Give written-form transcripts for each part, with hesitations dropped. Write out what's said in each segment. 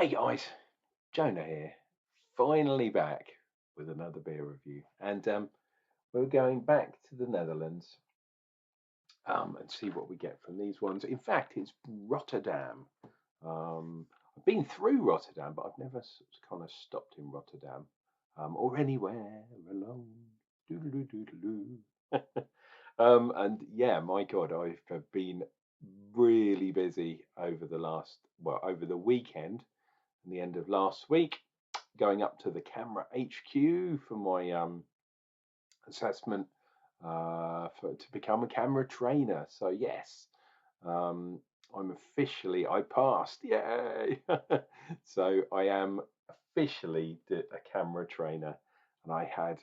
Hey guys, Jonah here, finally back with another beer review, and we're going back to the Netherlands and see what we get from these ones. In fact, it's Rotterdam. I've been through Rotterdam, but I've never kind of stopped in Rotterdam or anywhere alone. Doodle-doo-doodle-doo. And yeah, my God, I've been really busy over over the weekend and the end of last week, going up to the camera HQ for my assessment to become a camera trainer. So yes, um, I passed. Yay! So I am officially a camera trainer, and I had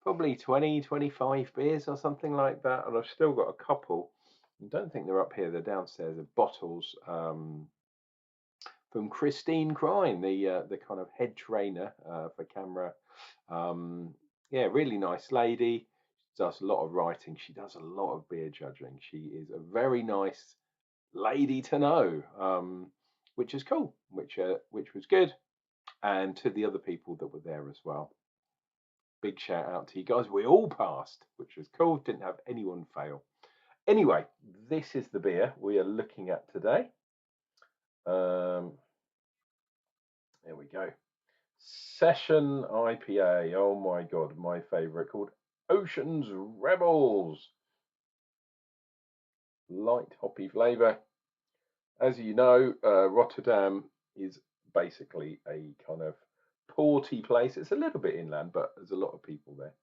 probably 20, 25 beers or something like that, and I've still got a couple. I don't think they're up here. They're downstairs. Of bottles. From Christine Crine, the kind of head trainer for camera. Yeah, really nice lady. She does a lot of writing. She does a lot of beer judging. She is a very nice lady to know, which is cool, which was good. And to the other people that were there as well. Big shout out to you guys. We all passed, which was cool. Didn't have anyone fail. Anyway, this is the beer we are looking at today. There we go. Session IPA. Oh my God, my favorite, called Ocean's Rebels. Light hoppy flavor. As you know, Rotterdam is basically a kind of porty place. It's a little bit inland, but there's a lot of people there.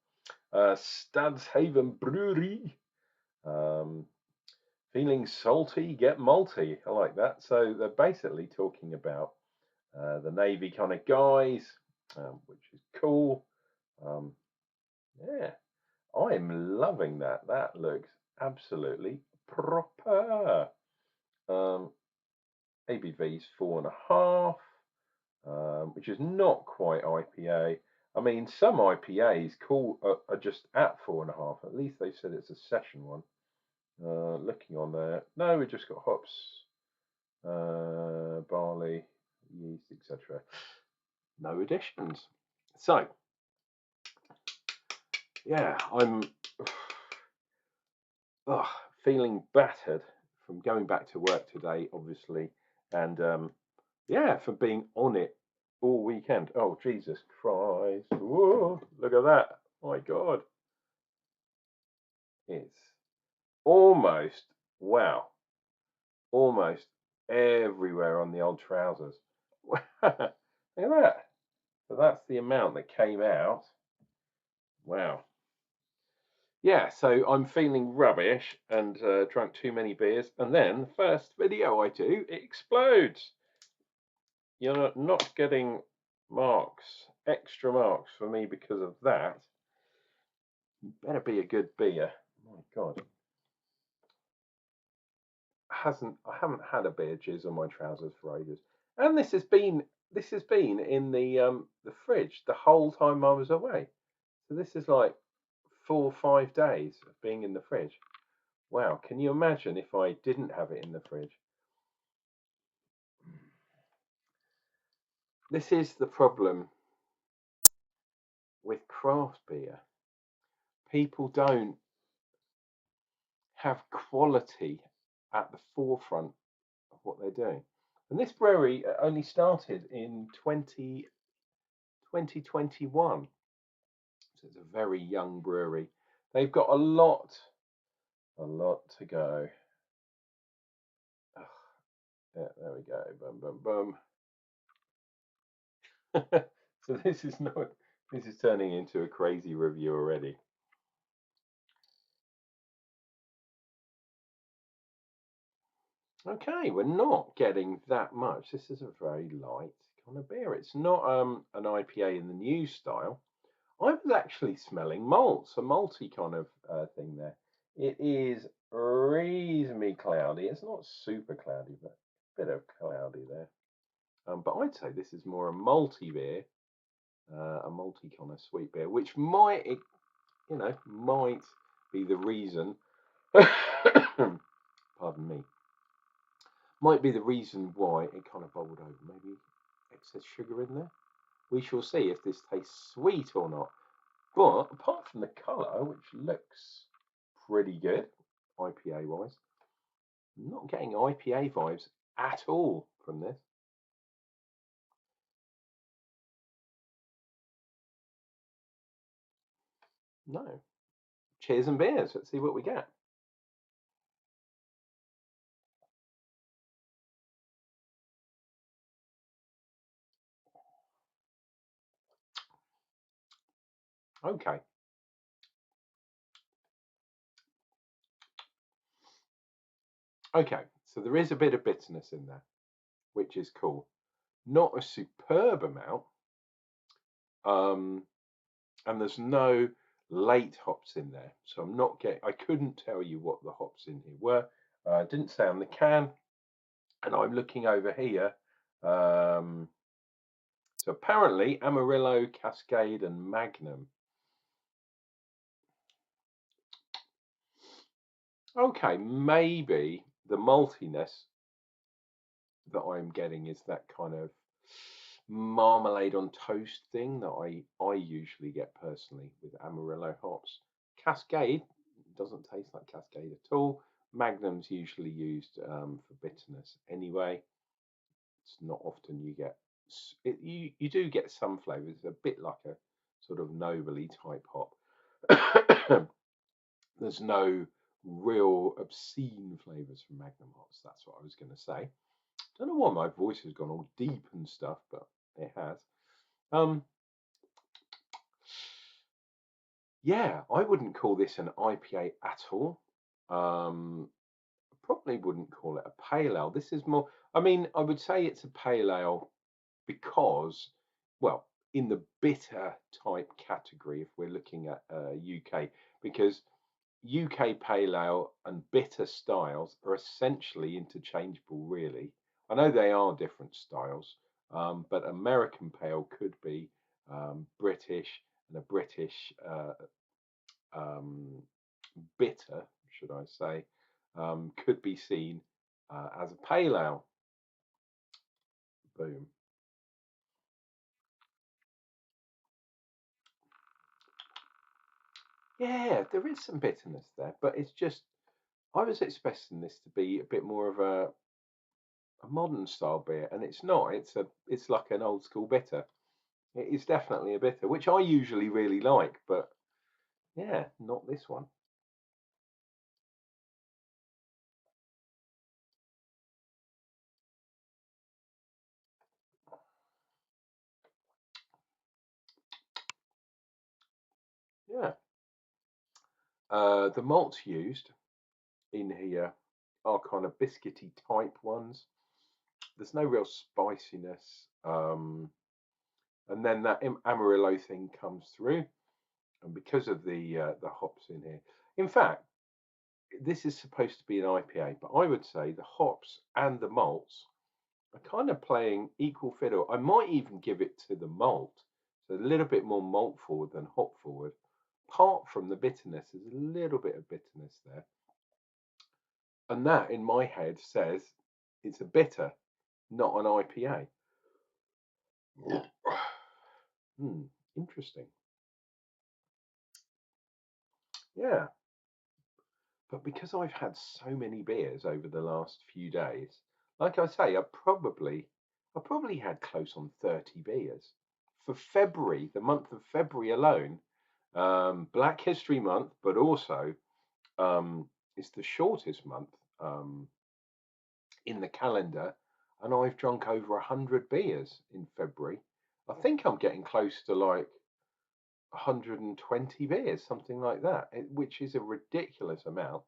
Stadshaven Brouwerij. Feeling salty, get malty. I like that. So they're basically talking about the Navy kind of guys, which is cool. Yeah, I'm loving that. That looks absolutely proper. ABV's 4.5, which is not quite IPA. I mean, some IPAs are just at 4.5. At least they said it's a session one. Looking on there, no, we just got hops, barley, yeast, etc. No additions. So yeah, I'm feeling battered from going back to work today, obviously, and yeah, for being on it all weekend. Oh, Jesus Christ. Whoa, look at that. My God. It's almost, wow, almost everywhere on the old trousers. Look at that. So that's the amount that came out. Wow. Yeah, so I'm feeling rubbish and drank too many beers. And then the first video I do, it explodes. You're not getting extra marks for me because of that. Better be a good beer. My God. I haven't had a beer jizz on my trousers for ages. And this has been in the fridge the whole time I was away. So this is like 4 or 5 days of being in the fridge. Wow, can you imagine if I didn't have it in the fridge? This is the problem with craft beer. People don't have quality at the forefront of what they're doing. And this brewery only started in 2021. So it's a very young brewery. They've got a lot to go. Yeah, there we go. Boom, boom, boom. So this is turning into a crazy review already. Okay, we're not getting that much. This is a very light kind of beer. It's not an IPA in the new style. I was actually smelling malts, a malty kind of thing there. It is reasonably cloudy. It's not super cloudy, but a bit of cloudy there. But I'd say this is more a malty beer, a malty kind of sweet beer, which might be the reason. Pardon me. Might be the reason why it kind of bubbled over. Maybe excess sugar in there. We shall see if this tastes sweet or not. But apart from the colour, which looks pretty good, IPA wise, I'm not getting IPA vibes at all from this. No. Cheers and beers. Let's see what we get. Okay. Okay, so there is a bit of bitterness in there, which is cool. Not a superb amount. And there's no late hops in there. So I'm not getting, I couldn't tell you what the hops in here were. Didn't say on the can. And I'm looking over here. So apparently Amarillo, Cascade, and Magnum. Okay, maybe the maltiness that I'm getting is that kind of marmalade on toast thing that I usually get personally with Amarillo hops. Cascade doesn't taste like Cascade at all. Magnum's usually used for bitterness anyway. It's not often you get you do get some flavors. It's a bit like a sort of nobly type hop. There's no real obscene flavors from Magnum hops. That's what I was going to say. Don't know why my voice has gone all deep and stuff, but it has. Yeah, I wouldn't call this an IPA at all. Probably wouldn't call it a pale ale. This is more, I mean, I would say it's a pale ale because, well, in the bitter type category, if we're looking at UK, because UK pale ale and bitter styles are essentially interchangeable, really. I know they are different styles, but American pale could be British, and a British bitter, should I say, could be seen as a pale ale. Boom. Yeah, there is some bitterness there, but it's just I was expecting this to be a bit more of a modern style beer, and it's not. It's like an old school bitter. It is definitely a bitter, which I usually really like, but yeah, not this one. Yeah. The malts used in here are kind of biscuity type ones. There's no real spiciness. And then that Amarillo thing comes through, and because of the hops in here. In fact, this is supposed to be an IPA, but I would say the hops and the malts are kind of playing equal fiddle. I might even give it to the malt, so a little bit more malt forward than hop forward. Apart from the bitterness, there's a little bit of bitterness there, and that in my head says it's a bitter, not an IPA. Interesting. Yeah, but because I've had so many beers over the last few days, like I say, I probably had close on 30 beers for February, the month of February alone. Black History Month, but also it's the shortest month in the calendar, and I've drunk over 100 beers in February. I think I'm getting close to like 120 beers, something like that, which is a ridiculous amount.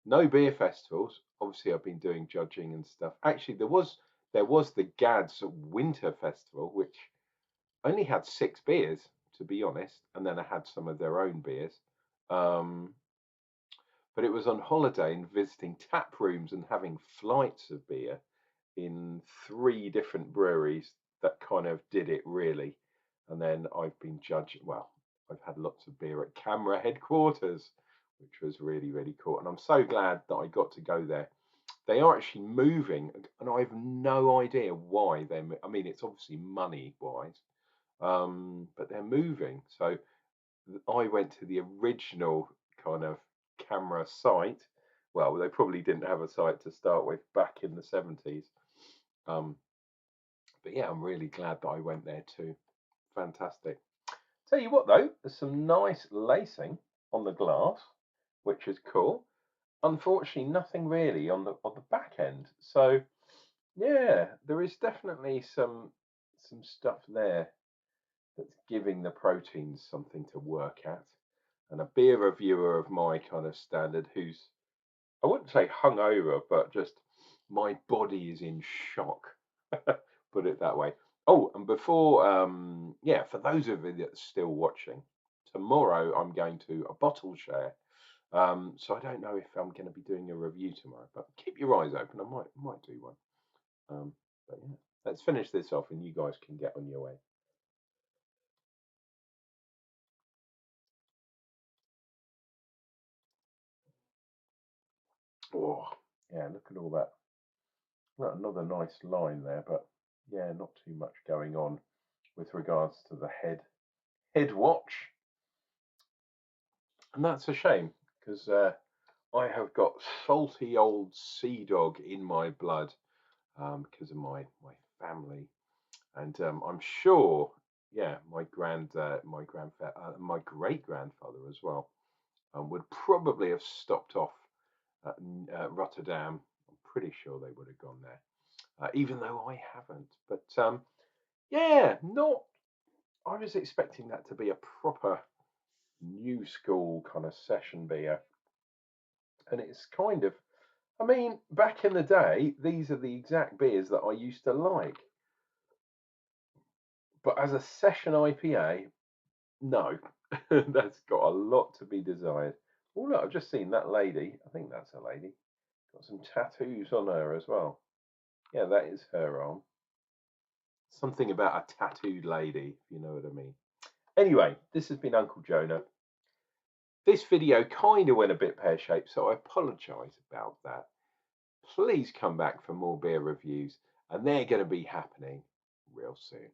No beer festivals. Obviously, I've been doing judging and stuff. Actually, there was the Gads Winter Festival, which only had 6 beers, to be honest, and then I had some of their own beers. Um, but it was on holiday and visiting tap rooms and having flights of beer in 3 different breweries that kind of did it really. And then I've been judging. Well, I've had lots of beer at Camera headquarters, which was really, really cool. And I'm so glad that I got to go there they are actually moving, and I have no idea why they're. I mean, it's obviously money wise, but they're moving. So I went to the original kind of camera site. Well, they probably didn't have a site to start with back in the 70s. Um, but yeah, I'm really glad that I went there too. Fantastic. Tell you what though, there's some nice lacing on the glass, which is cool. Unfortunately, nothing really on the back end. So yeah, there is definitely some stuff there that's giving the proteins something to work at. And a beer reviewer of my kind of standard who's, I wouldn't say hungover, but just my body is in shock. Put it that way. Oh, and before, yeah, for those of you that's still watching, tomorrow I'm going to a bottle share. So I don't know if I'm going to be doing a review tomorrow, but keep your eyes open. I might do one. But yeah, let's finish this off, and you guys can get on your way. Oh, yeah, look at all that. Well, another nice line there, but yeah, not too much going on with regards to the head watch, and that's a shame because I have got salty old sea dog in my blood because of my family, and I'm sure, yeah, my great grandfather as well would probably have stopped off at Rotterdam. I'm pretty sure they would have gone there, even though I haven't. But yeah, not. I was expecting that to be a proper new school kind of session beer, and it's kind of. I mean, back in the day, these are the exact beers that I used to like. But as a session IPA, no, that's got a lot to be desired. Oh look, I've just seen that lady. I think that's a lady. Got some tattoos on her as well. Yeah, that is her arm. Something about a tattooed lady, if you know what I mean. Anyway, this has been Uncle Jonah. This video kind of went a bit pear-shaped, so I apologise about that. Please come back for more beer reviews, and they're going to be happening real soon.